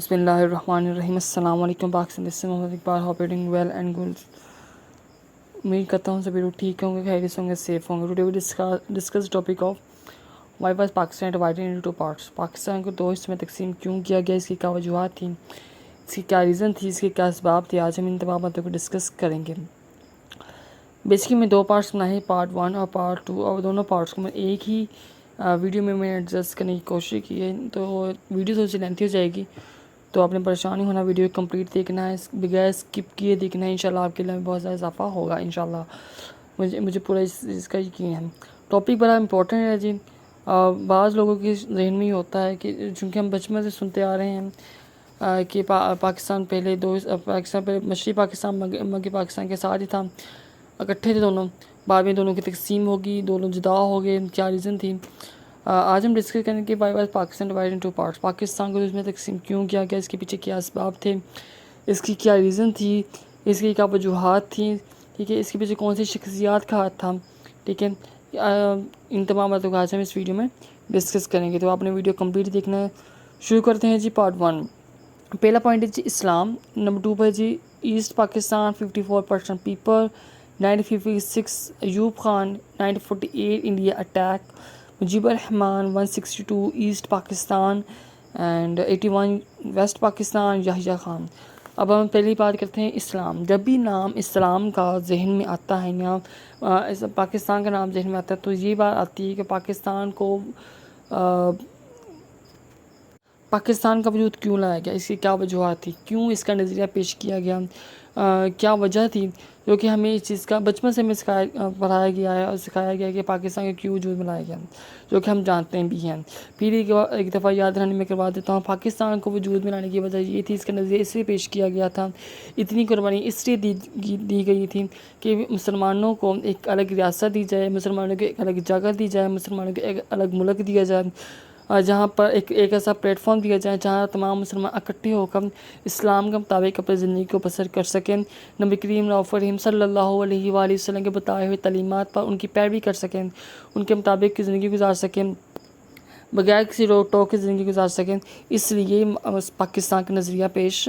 بسم اللہ الرحمن الرحیم. السلام علیکم. پاکستان سے Muhammad Iqbal. Hope you doing well and good. امید کرتا ہوں سبھی لوگ ٹھیک ہوں گے, خیریت سے ہوں گے, سیف ہوں گے. Today we discuss topic of why was Pakistan divided into two parts. Pakistan کو دو حصوں میں تقسیم کیوں کیا گیا, اس کی کیا وجوہات تھیں, اس کی کیا ریزن تھی, اس کے کیا اسباب تھے. آج ہم ان تمام باتوں کو ڈسکس کریں گے. بیسکلی میں دو پارٹس بنائے, پارٹ 1 اور پارٹ 2, اور دونوں پارٹس کو میں ایک ہی ویڈیو میں ایڈجسٹ کرنے کی کوشش کی ہے. تو ویڈیو تھوڑی سی لینتھی ہو جائے گی, تو آپ نے پریشان نہیں ہونا. ویڈیو کمپلیٹ دیکھنا ہے, بغیر اسکپ کیے دیکھنا ہے. انشاءاللہ آپ کے لیے بہت زیادہ اضافہ ہوگا انشاءاللہ. مجھے پورا اس کا یقین ہے. ٹاپک بڑا امپورٹنٹ ہے جی. بعض لوگوں کے ذہن میں یہ ہوتا ہے کہ چونکہ ہم بچپن سے سنتے آ رہے ہیں کہ پاکستان پہلے مشرقی پاکستان مغربی پاکستان کے ساتھ ہی تھا, اکٹھے تھے دونوں. بعد میں دونوں کی تقسیم ہوگی, دونوں جدا ہو گئے, کیا ریزن تھی. آج ہم ڈسکس کریں کہ Y was Pakistan divide into parts. Pakistan کو اس میں تقسیم کیوں کیا گیا, اس کے پیچھے کیا اسباب تھے, اس کی کیا ریزن تھی, اس کی کیا وجوہات تھیں, ٹھیک ہے. اس کے پیچھے کون سی شخصیات کا ہاتھ تھا, ٹھیک ہے. ان تمام باتوں کو آج ہم اس ویڈیو میں ڈسکس کریں گے, تو آپ نے ویڈیو کمپلیٹ دیکھنا ہے. شروع کرتے ہیں جی پارٹ 1. پہلا پوائنٹ ہے جی اسلام. نمبر 2 پر جی east Pakistan 54% people. 1956 Ayub Khan. 1948 India attack. Mujib Rahman. 162 east Pakistan and 81 west Pakistan. Yahya Khan. اب ہم پہلی بات کرتے ہیں اسلام. جب بھی نام اسلام کا ذہن میں آتا ہے یا پاکستان کا نام ذہن میں آتا ہے, تو یہ بات آتی ہے کہ پاکستان کا وجود کیوں لایا گیا, اس کی کیا وجوہات تھی, کیوں اس کا نظریہ پیش کیا گیا, کیا وجہ تھی, جو کہ ہمیں اس چیز کا بچپن سے ہمیں پڑھایا گیا ہے اور سکھایا گیا ہے کہ پاکستان کا کیوں وجود میں لایا گیا, جو کہ ہم جانتے بھی ہیں. پھر ایک دفعہ یاد رہنے میں کروا دیتا ہوں. پاکستان کو وجود میں لانے کی وجہ یہ تھی, اس کا نظریہ اس لیے پیش کیا گیا تھا, اتنی قربانی اس لیے دی گئی تھی کہ مسلمانوں کو ایک الگ ریاست دی جائے, مسلمانوں کو ایک الگ جگہ دی جائے, مسلمانوں کو ایک الگ ملک دیا جائے, جہاں پر ایک ایسا پلیٹ فارم دیا جائے جہاں تمام مسلمان اکٹھے ہو کر اسلام کے مطابق اپنی زندگی کو بسر کر سکیں. نبی کریم رؤوف رحیم صلی اللہ علیہ وآلہ وسلم کے بتائے ہوئے تعلیمات پر ان کی پیروی کر سکیں, ان کے مطابق کی زندگی گزار سکیں, بغیر کسی روک ٹوک کی زندگی گزار سکیں. اس لیے پاکستان کا نظریہ پیش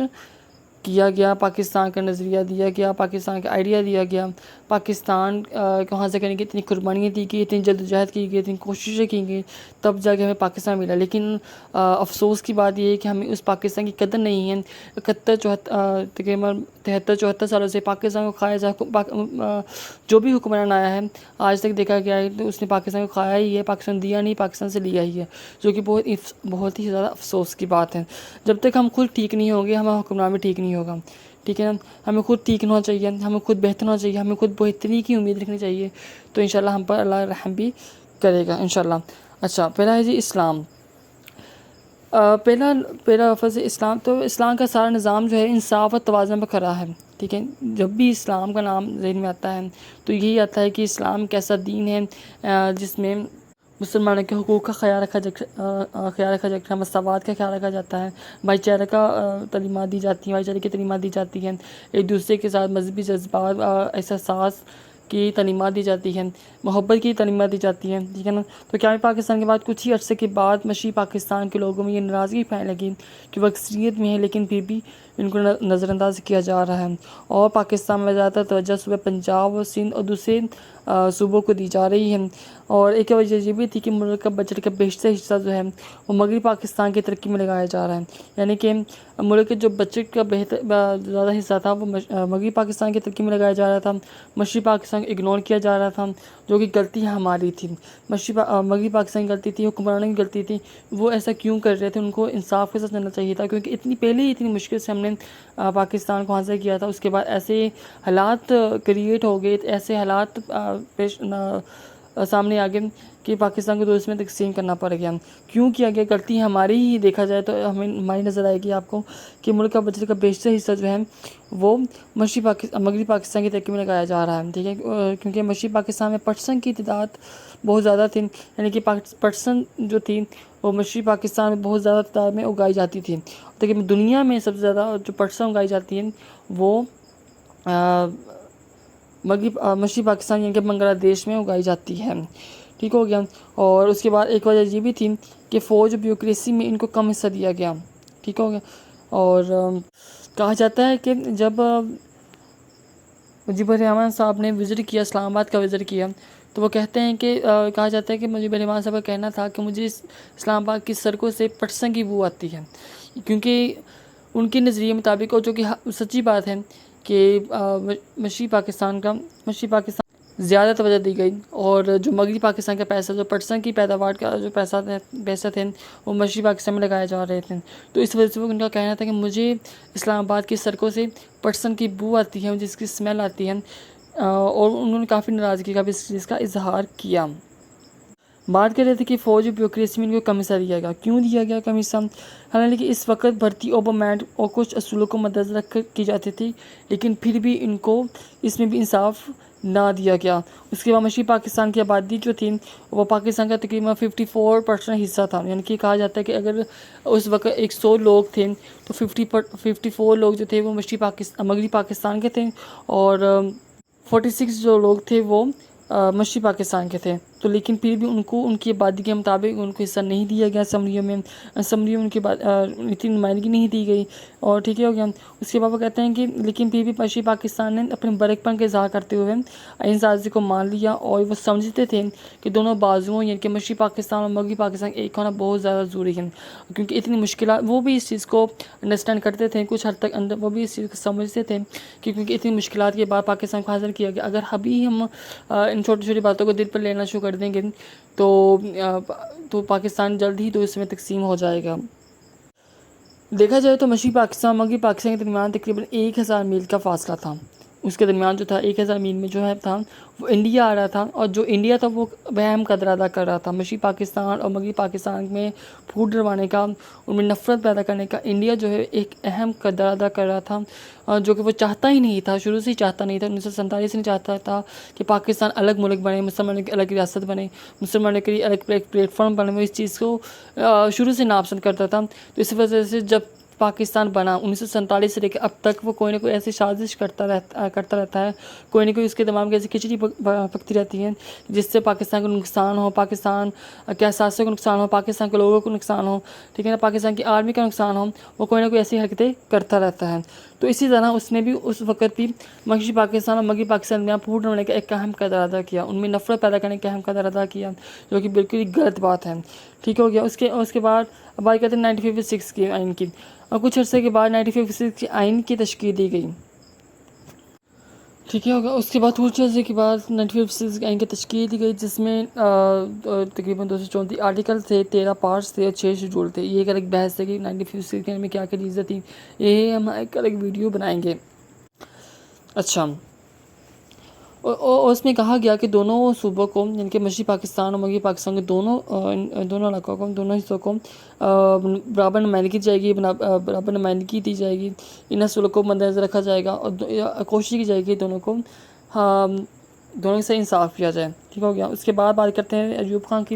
کیا گیا, پاکستان کا نظریہ دیا گیا, پاکستان کا آئیڈیا دیا گیا. پاکستان کو حاصل کرنے کی اتنی قربانیاں دی گئی, اتنی جدوجہد کی گئی, اتنی کوششیں کی گئی, تب جا کے ہمیں پاکستان ملا. لیکن افسوس کی بات یہ ہے کہ ہمیں اس پاکستان کی قدر نہیں ہے. تقریباً 73-74 سالوں سے پاکستان کو کھایا جو بھی حکمران آیا ہے آج تک دیکھا گیا ہے تو اس نے پاکستان کو کھایا ہی ہے, پاکستان دیا نہیں, پاکستان سے لیا ہی ہے, جو کہ بہت ہی زیادہ افسوس کی بات ہے. جب تک ہم خود ٹھیک نہیں ہوں گے, ہمارا حکمران بھی ٹھیک نہیں ہوگا, ٹھیک ہے نا. ہمیں خود ٹھیک ہونا چاہیے, ہمیں خود بہتر ہونا چاہیے, ہمیں خود بہتری کی امید رکھنی چاہیے, تو انشاءاللہ ہم پر اللہ رحم بھی کرے گا انشاءاللہ. اچھا, پہلا ہے جی اسلام. پہلا لفظ اسلام. تو اسلام کا سارا نظام جو ہے انصاف اور توازن پر کھڑا ہے, ٹھیک ہے. جب بھی اسلام کا نام ذہن میں آتا ہے تو یہی آتا ہے کہ اسلام ایک ایسا دین ہے جس میں مسلمانوں کے حقوق کا خیال رکھا جاتا ہے, مساوات کا خیال رکھا جاتا ہے, بھائی چارہ کا تعلیمات دی جاتی ہیں, بھائی چارے کی تعلیمات دی جاتی ہیں, ایک دوسرے کے ساتھ مذہبی جذبات احساسات کی تعلیمات دی جاتی ہیں, محبت کی تعلیمات دی جاتی ہیں, ٹھیک ہے نا. تو کیا پاکستان کے بعد کچھ ہی عرصے کے بعد مشرقی پاکستان کے لوگوں میں یہ ناراضگی پھیلنے لگی کہ وہ اکثریت میں ہے لیکن پھر بھی ان کو نظر انداز کیا جا رہا ہے, اور پاکستان میں زیادہ توجہ صوبہ پنجاب اور سندھ اور دوسرے صوبوں کو دی جا رہی ہے. اور ایک وجہ یہ بھی تھی کہ ملک کا بجٹ کا بیشتر حصہ جو ہے وہ مغربی پاکستان کی ترقی میں لگایا جا رہا ہے, یعنی کہ ملک کے جو بجٹ کا زیادہ حصہ تھا وہ مغربی پاکستان کی ترقی میں لگایا جا رہا تھا, مشرقی پاکستان کو اگنور کیا جا رہا تھا, جو کہ غلطی ہماری تھی. مغربی پاکستان کی غلطی تھی, حکمرانوں کی غلطی تھی. وہ ایسا کیوں کر رہے تھے, ان کو انصاف کے ساتھ چلنا چاہیے تھا, کیونکہ پہلے ہی اتنی مشکل سے ہم نے پاکستان کو حاصل کیا تھا. اس کے بعد ایسے حالات کریٹ ہو گئے, ایسے حالات سامنے آ گئے کہ پاکستان کو دو حصوں میں تقسیم کرنا پڑ گیا. کیوں کیا گیا, غلطی ہماری ہی دیکھا جائے تو ہماری نظر آئے گی آپ کو کہ ملک کا بجٹ کا بیشتر حصہ جو ہے وہ مغربی پاکستان کی ترقی میں لگایا جا رہا ہے, ٹھیک ہے. کیونکہ مشرقی پاکستان میں پرسن کی تعداد بہت زیادہ تھی, یعنی کہ پرسن جو تھی وہ مشرقی پاکستان میں بہت زیادہ تعداد میں اگائی جاتی تھی. لیکن دنیا میں سب سے زیادہ جو پرسن اگائی جاتی ہیں وہ مشرقی پاکستان یعنی کہ بنگلہ دیش میں اگائی جاتی ہے, ٹھیک ہو گیا. اور اس کے بعد ایک وجہ یہ بھی تھی کہ فوج بیوکریسی میں ان کو کم حصہ دیا گیا, ٹھیک ہو گیا. اور کہا جاتا ہے کہ جب مجیب الرحمان صاحب نے وزٹ کیا، اسلام آباد کا وزٹ کیا، تو وہ کہتے ہیں کہ کہا جاتا ہے کہ مجیب الرحمان صاحب کا کہنا تھا کہ مجھے اسلام آباد کی سڑکوں سے پٹسن کی بو آتی ہے، کیونکہ ان کے نظریے مطابق، اور جو کہ سچی بات ہے کہ مشرقی پاکستان زیادہ توجہ دی گئی، اور جو مغربی پاکستان کا پیسہ، جو پٹسن کی پیداوار کا جو پیسہ تھے وہ مشرقی پاکستان میں لگائے جا رہے تھے، تو اس وجہ سے ان کا کہنا تھا کہ مجھے اسلام آباد کی سڑکوں سے پٹسن کی بو آتی ہے، جس کی اسمیل آتی ہے، اور انہوں نے کافی ناراضگی کا بھی اس چیز کا اظہار کیا۔ بات کر رہے تھے کہ فوجی بیوروکریسی میں ان کو کم حصہ دیا گیا، کیوں دیا گیا کم حصہ؟ حالانکہ اس وقت بھرتی اوبرمینٹ اور کچھ اصولوں کو مدنظر رکھ کر کی جاتی تھی، لیکن پھر بھی ان کو اس میں بھی انصاف نہ دیا گیا۔ اس کے بعد مشرقی پاکستان کی آبادی جو تھی وہ پاکستان کا تقریباً 54% حصہ تھا، یعنی کہ کہا جاتا ہے کہ اگر اس وقت 100 لوگ تھے تو 54 لوگ جو تھے وہ مغربی پاکستان کے تھے، اور 46 جو لوگ تھے وہ مشرقی پاکستان کے تھے، تو لیکن پھر بھی ان کو ان کی آبادی کے مطابق ان کو حصہ نہیں دیا گیا اسمبلیوں میں ان کی اتنی نمائندگی نہیں دی گئی، اور ٹھیک ہے ہو گیا۔ اس کے بعد وہ کہتے ہیں کہ لیکن پھر بھی مشرقی پاکستان نے اپنے برکپن کا اظہار کرتے ہوئے آئین سازی کو مان لیا، اور وہ سمجھتے تھے کہ دونوں بازوؤں یعنی کہ مشرقی پاکستان اور مغربی پاکستان ایک ہونا بہت زیادہ ضروری ہے، کیونکہ اتنی مشکلات وہ بھی اس چیز کو انڈرسٹینڈ کرتے تھے، کچھ حد تک وہ بھی اس چیز کو سمجھتے تھے کہ کیونکہ اتنی مشکلات کے بعد پاکستان کو حاصل کیا گیا، اگر ابھی ہم ان چھوٹی چھوٹی باتوں کو دل پر لینا شروع کر دیں گے تو پاکستان جلد ہی 2 حصوں میں تقسیم ہو جائے گا۔ دیکھا جائے تو مشرقی پاکستان مغربی پاکستان کے درمیان تقریباً 1000 میل کا فاصلہ تھا، اس کے درمیان جو تھا 1000 میل میں جو ہے تھا وہ انڈیا آ رہا تھا، اور جو انڈیا تھا وہ اہم کردار ادا کر رہا تھا مشرقی پاکستان اور مغربی پاکستان میں پھوٹ ڈلوانے کا، ان میں نفرت پیدا کرنے کا۔ انڈیا جو ہے ایک اہم کردار ادا کر رہا تھا، جو کہ وہ چاہتا ہی نہیں تھا، شروع سے ہی چاہتا نہیں تھا، 1947 سے نہیں چاہتا تھا کہ پاکستان الگ ملک بنے، مسلمانوں کی الگ ریاست بنے، مسلمانوں کے لیے الگ پلیٹ فارم بنے، وہ اس چیز کو شروع سے ناپسند کرتا تھا۔ تو اس وجہ سے جب پاکستان بنا 1947 سے لے کے اب تک وہ کوئی نہ کوئی ایسی سازش کرتا رہتا ہے، کوئی نہ کوئی اس کے دماغ میں ایسی کھچڑی پکتی رہتی ہے جس سے پاکستان کو نقصان ہو، پاکستان کے اثاثے کو نقصان ہو، پاکستان کے لوگوں کو نقصان ہو، ٹھیک ہے نا، پاکستان کی آرمی کا نقصان ہو، وہ کوئی نہ کوئی ایسی حرکتیں کرتا رہتا ہے۔ تو اسی طرح اس نے بھی اس وقت بھی مشرقی پاکستان اور مغربی پاکستان میں پھوٹ ڈالنے کا ایک اہم کردار ادا کیا، ان میں نفرت پیدا کرنے کا اہم کردار ادا کیا، جو کہ بالکل ہی غلط بات ہے، ٹھیک ہو گیا۔ اس کے بعد بات کرتے ہیں 1956 کی آئین کی، اور کچھ عرصے کے بعد 1956 کی آئین کی تشکیل دی گئی، ٹھیک ہے ہوگا۔ اس کے بعد کچھ عرصے کے بعد 1956 کی آئین کی تشکیل دی گئی، جس میں تقریباً 234 آرٹیکل تھے، 13 پارٹس تھے اور 6 شیڈول تھے۔ یہ ایک الگ بحث ہے کہ 1956 کے آئین میں کیا کیا چیزیں تھیں، یہ ہم ایک الگ ویڈیو بنائیں گے۔ اچھا، اور اس میں کہا گیا کہ دونوں صوبوں کو، یعنی کہ مشرقی پاکستان اور مغربی پاکستان کے دونوں علاقوں کو، دونوں حصوں کو برابر نمائندگی دی جائے گی، برابر نمائندگی دی جائے گی، ان اصولوں کو مد نظر رکھا جائے گا، اور کوشش کی جائے گی دونوں سے انصاف کیا جائے، ٹھیک ہو گیا۔ اس کے بعد بات کرتے ہیں ایوب خان کی۔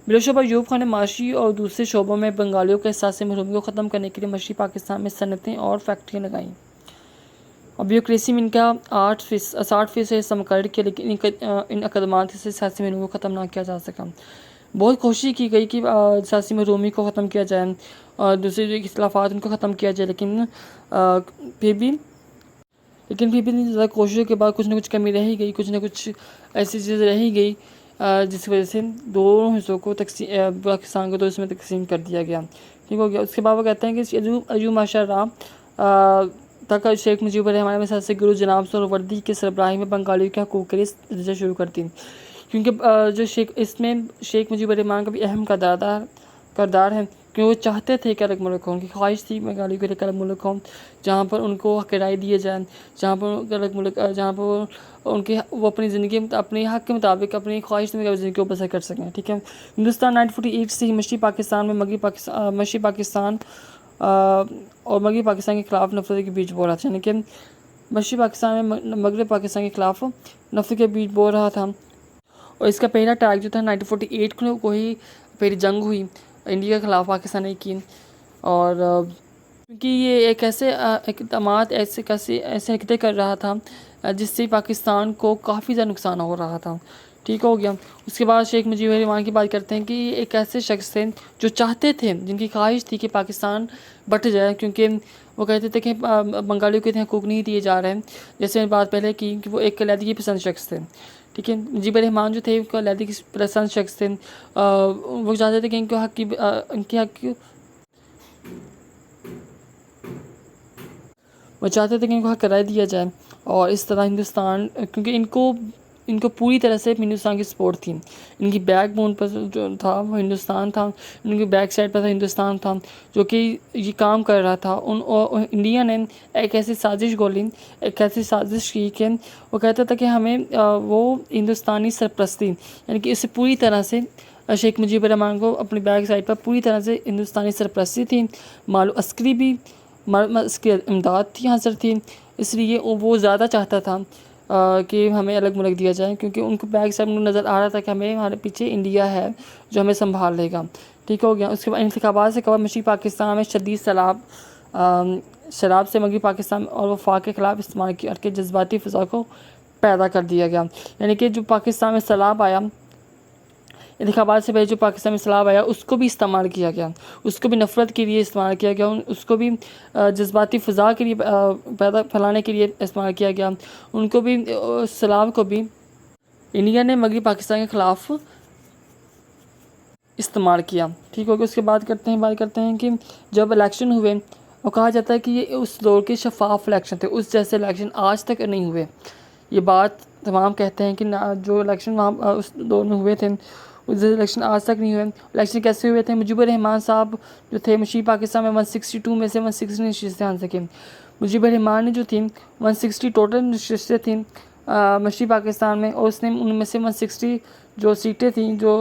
بلا شبہ ایوب خان نے معاشی اور دوسرے شعبوں میں بنگالیوں کے احساس محرومی کو ختم کرنے کے لیے مشرقی پاکستان میں صنعتیں اور فیکٹریاں لگائیں، اور بیوروکریسی میں ان کا 60% حصہ مقرر کیا، لیکن ان اقدامات سے سیاسی محرومی کو ختم نہ کیا جا سکا۔ بہت کوشش کی گئی کہ سیاسی محرومی کو ختم کیا جائے اور دوسرے جو اختلافات ان کو ختم کیا جائے، لیکن پھر بھی زیادہ کوششوں کے بعد کچھ نہ کچھ کمی رہ گئی، کچھ نہ کچھ ایسی چیز رہ گئی جس کی وجہ سے دونوں حصوں کو پاکستان کو 2 حصوں میں تقسیم کر دیا گیا، ٹھیک ہو گیا۔ اس کے بعد وہ کہتے ہیں کہ ایوب ماشاء اللہ تک شیخ مجیب الرحمان میں سیاسی گرو جناب سہروردی کے سربراہی میں بنگالیوں کے حقوق کے لیے رجوع شروع کر دی، کیونکہ جو اس میں شیخ مجیب الرحمان کا بھی اہم کردار ہے، کہ وہ چاہتے تھے کہ الگ ملک ہوں، ان کی خواہش تھی بنگالیوں کے لیے الگ ملک ہوں، جہاں پر ان کو حق رائے دیے جائیں، جہاں پر الگ ملک، جہاں پر وہ اپنی زندگی اپنے حق کے مطابق اپنی خواہش کے مطابق زندگی کو بسر کر سکیں، ٹھیک ہے۔ ہندوستان 1948 سے ہی مشرقی پاکستان میں مشرقی پاکستان اور مغربی پاکستان کے خلاف نفرت کے بیج بو رہا تھا، یعنی کہ مشرقی پاکستان میں مغربی پاکستان کے خلاف نفرت کے بیج بو رہا تھا، اور اس کا پہلا اٹیک جو تھا 1948 کو ہی پہلی جنگ ہوئی انڈیا کے خلاف پاکستان نے کی، اور کیونکہ یہ ایک ایسے اقدامات ایسے حرکتیں کر رہا تھا جس سے پاکستان کو کافی زیادہ نقصان ہو رہا تھا، ٹھیک ہو گیا۔ اس کے بعد شیخ مجیب الرحمان کی بات کرتے ہیں کہ یہ ایک ایسے شخص تھے جو چاہتے تھے، جن کی خواہش تھی کہ پاکستان بٹ جائے، کیونکہ وہ کہتے تھے کہ بنگالیوں کو اتنے حقوق نہیں دیے جا رہے ہیں. جیسے میں بات پہلے کی کہ وہ ایک علیحدگی پسند شخص تھے. ٹھیک ہے. مجیب الرحمان جو تھے وہ علیحدگی پسند شخص تھے. وہ چاہتے تھے کہ ان کے حق کی وہ چاہتے تھے کہ ان کو حق رائے دیا جائے. اور اس طرح ہندوستان، کیونکہ ان کو پوری طرح سے ہندوستان کی سپورٹ تھی. ان کی بیک بون پر جو تھا وہ ہندوستان تھا. ان کی بیک سائڈ پر تھا ہندوستان تھا جو کہ یہ کام کر رہا تھا. انڈیا نے ایک ایسی سازش گولی، ایک ایسی سازش کی کہ وہ کہتا تھا کہ ہمیں وہ ہندوستانی سرپرستی، یعنی کہ اسے پوری طرح سے شیخ مجیب الرحمان کو اپنی بیک سائڈ پر پوری طرح سے ہندوستانی سرپرستی تھی. مال و عسکری بھی، اس کی امداد تھی، حاصل تھی. اس لیے وہ زیادہ چاہتا تھا کہ ہمیں الگ ملک دیا جائے، کیونکہ ان کو بیک سائڈ میں نظر آ رہا تھا کہ ہمارے پیچھے انڈیا ہے جو ہمیں سنبھال لے گا. ٹھیک ہو گیا. اس کے بعد انتخابات سے قبل مشرقی پاکستان میں شدید شراب سے مغربی پاکستان اور وفاق کے خلاف استعمال کر کے جذباتی فضا کو پیدا کر دیا گیا. یعنی کہ جو پاکستان میں سیلاب آیا، انتخابات سے پہلے جو پاکستان میں سیلاب آیا، اس کو بھی استعمال کیا گیا، اس کو بھی نفرت کے لیے استعمال کیا گیا، اس کو بھی جذباتی فضا کے لیے پھیلانے کے لیے استعمال کیا گیا. ان کو بھی، سیلاب کو بھی انڈیا نے مغربی پاکستان کے خلاف استعمال کیا. ٹھیک ہو گیا. اس کے بات کرتے ہیں کہ جب الیکشن ہوئے، وہ کہا جاتا ہے کہ یہ اس دور کے شفاف الیکشن تھے، اس جیسے الیکشن آج تک نہیں ہوئے. یہ بات تمام کہتے ہیں کہ جو الیکشن وہاں اس دور میں ہوئے تھے، اس جیسے الیکشن آج تک نہیں ہوئے. الیکشن کیسے ہوئے تھے؟ مجیب الرحمان صاحب جو تھے مشرقی پاکستان میں 162 میں سے 160 نشستیں حاصل کی. مجیب الرحمان نے جو تھیں 160 ٹوٹل نشستیں تھیں مشرقی پاکستان میں، اور اس نے ان میں سے 160 جو سیٹیں تھیں، جو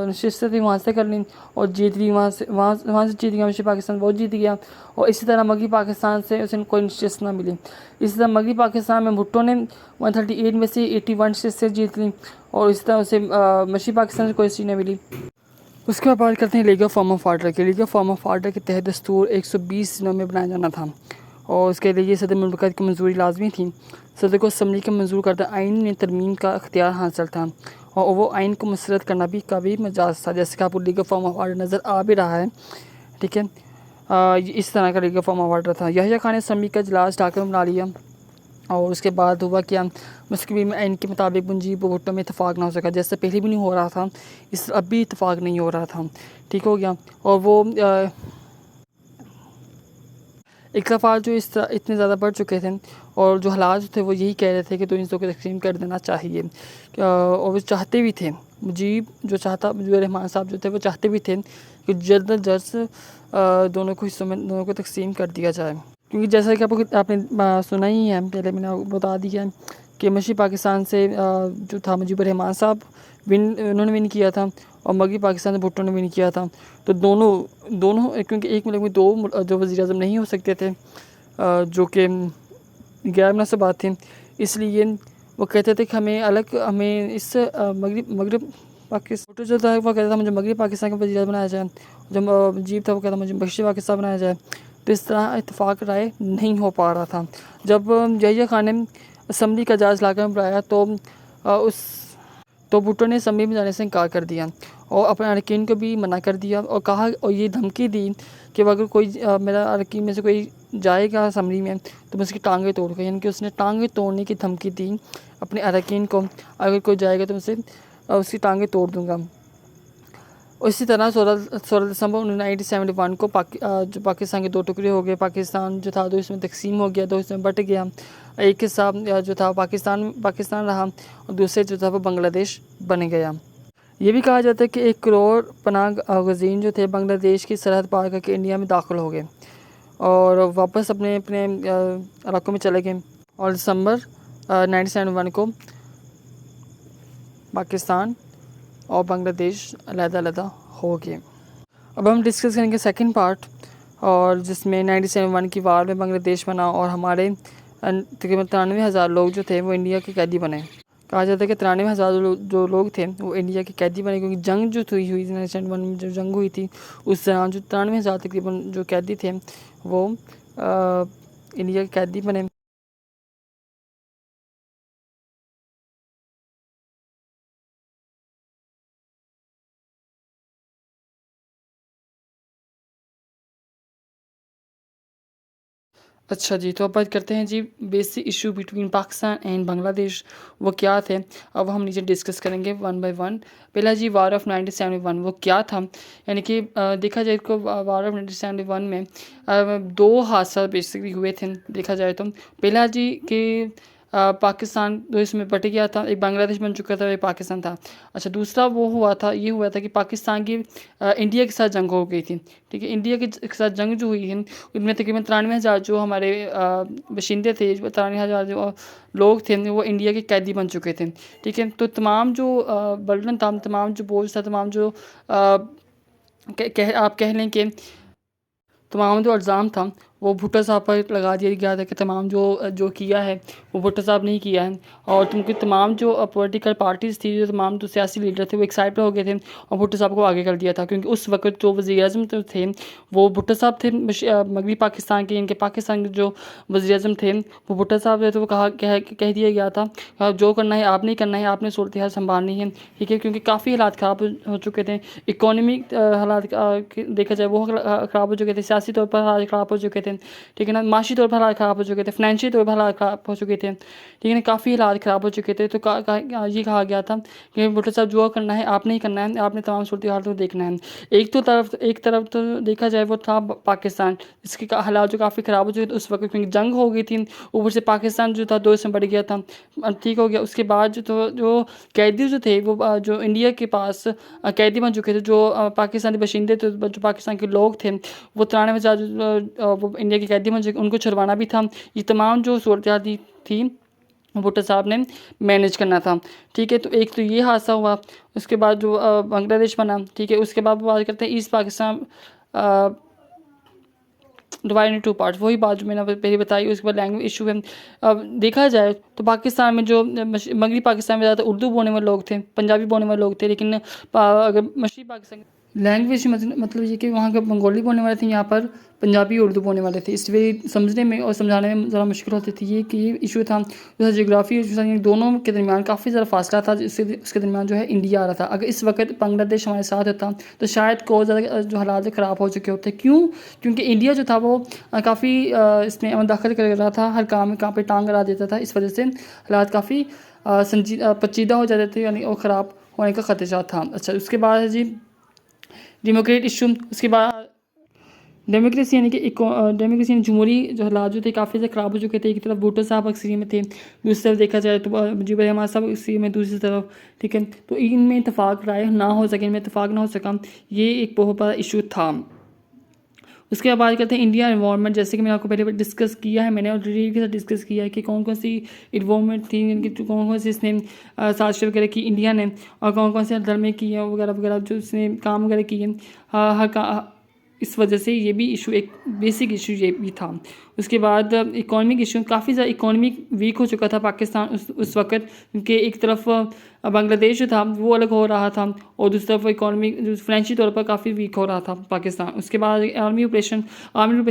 نشستیں تھیں، وہاں سے کر لیں اور جیت لی. وہاں سے جیت گیا مشرقی پاکستان، بہت جیت گیا. اور اسی طرح مغربی پاکستان سے اسے کوئی نشست نہ ملی. اسی طرح مغربی پاکستان میں بھٹو نے 138 میں سے 81 نشستیں جیت لیں، اور اسی طرح اسے مشرقی پاکستان سے کوئی سیٹ نہ ملی. اس کے بعد بات کرتے ہیں legal framework order کی. Legal framework order کے تحت دستور 120 دنوں میں بنایا جانا تھا، اور اس کے لیے صدر مملکت کی منظوری لازمی تھی. صدر کو اسمبلی کے منظور کردہ آئین میں ترمیم کا اختیار حاصل تھا، اور وہ آئین کو مسرت کرنا بھی کا بھی مجاز تھا. جیسے کہ آپ کو league of framework order نظر آ بھی رہا ہے. ٹھیک ہے. اس طرح کا league of framework order تھا. یحییٰ خان نے اسمبلی کا اجلاس ڈھاکہ میں بنا لیا، اور اس کے بعد ہوا کیا، مسکوی میں آئین کے مطابق منجیب و بھٹو میں اتفاق نہ ہو سکا. جیسے پہلے بھی نہیں ہو رہا تھا، اب بھی اتفاق نہیں ہو رہا تھا. ٹھیک ہو گیا. اور وہ اختلافات جو اتنے زیادہ بڑھ چکے تھے، اور جو حالات تھے وہ یہی کہہ رہے تھے کہ دو حصوں کو تقسیم کر دینا چاہیے. اور وہ چاہتے بھی تھے، مجیب الرحمان صاحب جو تھے وہ چاہتے بھی تھے کہ جلد از جلد دونوں کو تقسیم کر دیا جائے. کیونکہ جیسا کہ آپ نے سنا ہی ہے، پہلے میں نے بتا دیا ہے کہ مشرقی پاکستان سے جو تھا مجیب الرحمان صاحب انہوں نے ون کیا تھا، اور مغربی پاکستان سے بھٹو نے ون کیا تھا. تو دونوں کیونکہ ایک ملک میں دو جو وزیر اعظم نہیں ہو سکتے تھے، جو کہ غیر مناسب بات تھی، اس لیے وہ کہتے تھے کہ ہمیں اس مغرب پاکستان جو تھا وہ کہتا تھا مجھے مغربی پاکستان کا وزیر اعظم بنایا جائے، جو مجیب تھا وہ کہتا مجھے مشرقی پاکستان بنایا جائے. تو اس طرح اتفاق رائے نہیں ہو پا رہا تھا. جب یحییٰ خان نے اسمبلی کا اجلاس لا کر بلایا تو بھٹو نے اسمبلی میں جانے سے انکار کر دیا، اور اپنے اراکین کو بھی منع کر دیا، اور کہا، اور یہ دھمکی دی کہ اگر کوئی میرا اراکین میں سے کوئی جائے گا اسمبلی میں تو میں اس کی ٹانگیں توڑ گا. یعنی کہ اس نے ٹانگیں توڑنے کی دھمکی دی اپنے اراکین کو، اگر کوئی جائے گا تو اس کی ٹانگیں توڑ دوں گا. اسی طرح 16 دسمبر 1971 کو جو پاکستان کے دو ٹکڑے ہو گئے. پاکستان جو تھا دو حصوں میں تقسیم ہو گیا، دو حصوں میں بٹ گیا. ایک حصہ جو تھا پاکستان رہا، اور دوسرے جو تھا وہ بنگلہ دیش بن گیا. یہ بھی کہا جاتا ہے کہ 1 کروڑ پناہ گزین جو تھے بنگلہ دیش کی سرحد پار کر کے انڈیا میں داخل ہو گئے، اور واپس اپنے علاقوں میں چلے گئے. اور دسمبر 1971 کو پاکستان اور بنگلہ دیش علیحدہ ہو گئے. اب ہم ڈسکس کریں گے سیکنڈ پارٹ، اور جس میں 1971 کی وار میں بنگلہ دیش بنا، اور ہمارے تقریباً 93,000 لوگ جو تھے وہ انڈیا کے قیدی بنے. کہا جاتا ہے کہ 93,000 جو لوگ تھے وہ انڈیا کے قیدی بنے، کیونکہ جنگ جو ہوئی 1971 میں جو جنگ ہوئی تھی اس دوران جو 93,000 تقریباً جو قیدی تھے وہ انڈیا کے قیدی بنے. اچھا جی، تو اب بات کرتے ہیں جی basic issue between Pakistan and Bangladesh وہ کیا تھے. اب ہم نیچے ڈسکس کریں گے ون بائی ون. پہلا جی وار آف 1971 وہ کیا تھا. یعنی کہ دیکھا جائے تو وار آف 1971 میں 2 حادثات بیسکلی ہوئے تھے دیکھا جائے تو. پہلا جی کہ پاکستان جو اس میں بٹ گیا تھا، ایک بنگلہ دیش بن چکا تھا، ایک پاکستان تھا. اچھا دوسرا وہ ہوا تھا کہ پاکستان کی انڈیا کے ساتھ جنگ ہو گئی تھی. ٹھیک ہے، انڈیا کے ساتھ جنگ جو ہوئی ہے ان میں تقریباً 93,000 جو ہمارے باشندے تھے، 93,000 جو لوگ تھے وہ انڈیا کے قیدی بن چکے تھے. ٹھیک ہے، تو تمام جو برڈن تھا، تمام جو بوجھ تھا، تمام جو آپ کہہ لیں کہ تمام جو الزام تھا وہ بھٹو صاحب پر لگا دیا گیا تھا کہ تمام جو کیا ہے وہ بھٹو صاحب نہیں کیا ہے. اور کیونکہ تمام جو پولیٹیکل پارٹیز تھی، جو تمام جو سیاسی لیڈر تھے وہ ایک سائڈ پہ ہو گئے تھے اور بھٹو صاحب کو آگے کر دیا تھا. کیونکہ اس وقت جو وزیر اعظم تھے وہ بھٹو صاحب تھے مغربی پاکستان کے. ان کے پاکستان کے جو وزیر اعظم تھے وہ بھٹو صاحب تھے. تو وہ کہہ دیا گیا تھا جو کرنا ہے آپ نہیں کرنا ہے، آپ نے صورتحال سنبھالنی ہے. ٹھیک ہے، کیونکہ کافی حالات خراب ہو چکے تھے. اکانومک حالات دیکھا جائے وہ خراب ہو چکے تھے، سیاسی طور پر حالات خراب ہو چکے تھے. ٹھیک ہے نا، معاشی طور پر حالات خراب ہو چکے تھے، فائنینشلی طور پر حالات خراب ہو چکے تھے. ٹھیک ہے نا، کافی حالات خراب ہو چکے تھے. تو یہ کہا گیا تھا کہ بھٹو صاحب جو کرنا ہے آپ نہیں کرنا ہے، آپ نے تمام صورتحال کو دیکھنا ہے. ایک طرف تو دیکھا جائے وہ تھا پاکستان، اس کے حالات جو کافی خراب ہو چکے تھے اس وقت، کیونکہ جنگ ہو گئی تھی. اوپر سے پاکستان جو تھا 2 سے بڑھ گیا تھا. ٹھیک ہو گیا. اس کے بعد جو قیدی جو تھے وہ جو انڈیا کے پاس قیدی بن چکے تھے، جو پاکستانی باشندے تھے، جو پاکستان کے لوگ تھے وہ 93,000 وہ انڈیا کے قیدی بن چکے، ان کو چھڑوانا بھی تھا. یہ تمام جو صورتحال تھی بھٹو صاحب نے مینیج کرنا تھا. ٹھیک ہے، تو ایک تو یہ حادثہ ہوا. اس کے بعد جو بنگلہ دیش بنا. ٹھیک ہے، اس کے بعد بات کرتے ہیں ایسٹ پاکستان ڈیوائڈ ان 2 پارٹس. وہی بات جو میں نے پہلے بتائی. اس کے بعد لینگویج ایشو ہے. اب دیکھا جائے تو پاکستان میں جو مغربی پاکستان میں زیادہ اردو بولنے والے لوگ تھے، پنجابی بولنے والے لوگ تھے. لیکن اگر مشرقی پاکستان لینگویج مطلب یہ کہ وہاں کے بنگالی بولنے والے تھے، یہاں پر پنجابی اردو بولنے والے تھے. اس لیے سمجھنے میں اور سمجھانے میں ذرا مشکل ہوتی تھی. یہ کہ یہ ایشو تھا جغرافی ایشو تھا، دونوں کے درمیان کافی زیادہ فاصلہ تھا. اس کے درمیان جو ہے انڈیا آ رہا تھا. اگر اس وقت بنگلہ دیش ہمارے ساتھ ہوتا تو شاید کو زیادہ جو حالات خراب ہو چکے ہوتے. کیونکہ انڈیا جو تھا وہ کافی اس میں داخل کر رہا تھا، ہر کام پہ ٹانگ اڑا دیتا تھا. اس وجہ سے حالات کافی پیچیدہ ہو جاتے تھے، یعنی اور خراب ہونے کا خدشہ تھا. اچھا، اس کے بعد ہے جی ڈیموکریٹ ایشو. اس کے بعد ڈیموکریسی یعنی جمہوری جو حالات جو تھے کافی زیادہ خراب ہو چکے تھے. ایک طرف بھٹو صاحب اکثریت میں تھے، دوسری طرف دیکھا جائے تو مجیب الرحمان صاحب اکثریت میں دوسری طرف. ٹھیک ہے، تو ان میں اتفاق رائے نہ ہو سکا. یہ ایک بہت بڑا ایشو تھا. اس کے بعد کرتے ہیں انڈیا انوائرمنٹ. جیسے کہ میں نے آپ کو پہلے ڈسکس کیا ہے، میں نے آلریڈی کے ساتھ ڈسکس کیا ہے کہ کون کون سی انوائرمنٹ تھی، یعنی کہ کون کون سی اس نے سازشیں وغیرہ کی انڈیا نے، اور کون کون سے دھرمے کی ہیں وغیرہ وغیرہ جو اس نے کام وغیرہ کیے. اس وجہ سے یہ بھی ایشو ایک بیسک ایشو یہ بھی تھا. اس کے بعد اکانومک ایشو. کافی زیادہ اکانومک ویک ہو چکا تھا پاکستان اس وقت، کیونکہ ایک طرف بنگلہ دیش جو تھا وہ الگ ہو رہا تھا اور دوسری طرف اکانومک فائنینشلی طور پر کافی ویک ہو رہا تھا پاکستان. اس کے بعد آرمی آپریشن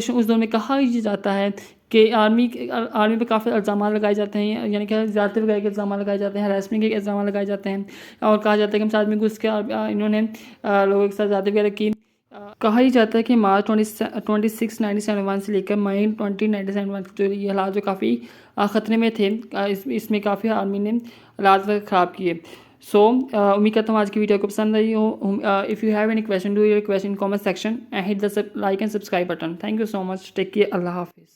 اس دور میں کہا یہ جاتا ہے کہ آرمی پہ کافی الزامات لگائے جاتے ہیں، یعنی کہ زیادتی وغیرہ کے الزامات لگائے جاتے ہیں، ہراسمنٹ کے الزامات لگائے جاتے ہیں، اور کہا جاتا ہے کہ ہم ساتھ میں گھس کے انہوں نے لوگوں کے ساتھ زیادتی وغیرہ کی. کہا ہی جاتا ہے کہ مارچ 26 1971 سے لے کر مئی 20 1971 جو یہ حالات جو کافی خطرے میں تھے، اس میں کافی آرمی نے حالات خراب کیے. سو امید کرتا ہوں آج کی ویڈیو کو پسند آئی ہو. If you have any question do your question in comment section and hit the like and subscribe button. Thank you so much. Take care. اللہ حافظ.